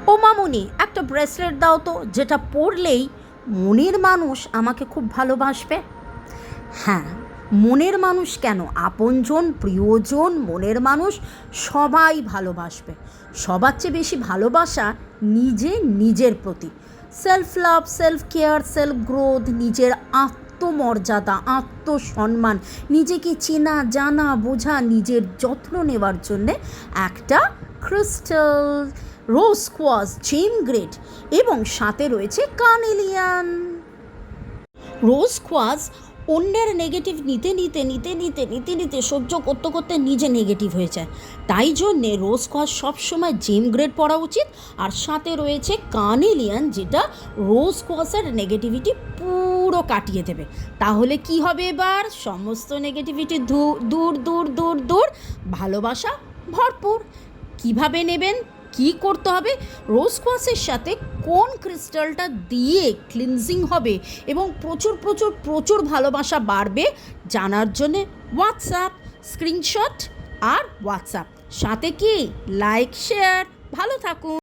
ও মামুনি, একটা ব্রেসলেট দাও তো, যেটা পরলেই মনের মানুষ আমাকে খুব ভালোবাসবে। হ্যাঁ, মনের মানুষ কেন, আপনজন, প্রিয়জন, মনের মানুষ সবাই ভালোবাসবে। সবার চেয়ে বেশি ভালোবাসা নিজের প্রতি। Self love, self care, self growth, নিজের আত্মমর্যাদা, আত্মসম্মান, নিজেকে চেনা জানা বোঝা, নিজের যত্ন নেওয়ার জন্যে একটা ক্রিস্টাল, রোজ কোয়ার্টজ, জেম গ্রেড এবং সাথে রয়েছে কার্নেলিয়ান। রোজ কোয়ার্টজ অন্যের নেগেটিভ নিতে সহ্য করতে করতে নিজে নেগেটিভ হয়ে যায়। তাই জন্যে রোজ কোয়ার্টজ সবসময় জেম গ্রেড পরা উচিত। আর সাথে রয়েছে কার্নেলিয়ান, যেটা রোজ কোয়ার্টজের নেগেটিভিটি পুরো কাটিয়ে দেবে। তাহলে কি হবে, এবার সমস্ত নেগেটিভিটি দূর দূর দূর দূর, ভালোবাসা ভরপুর। কিভাবে নেবেন, কি করতে হবে, রোজ কোয়ার্টজের সাথে কোন ক্রিস্টালটা দিয়ে ক্লিনজিং হবে এবং প্রচুর প্রচুর প্রচুর ভালোবাসা বাড়বে, জানার জন্যে হোয়াটসঅ্যাপ, স্ক্রিনশট আর হোয়াটসঅ্যাপ, সাথে কি লাইক, শেয়ার। ভালো থাকুন।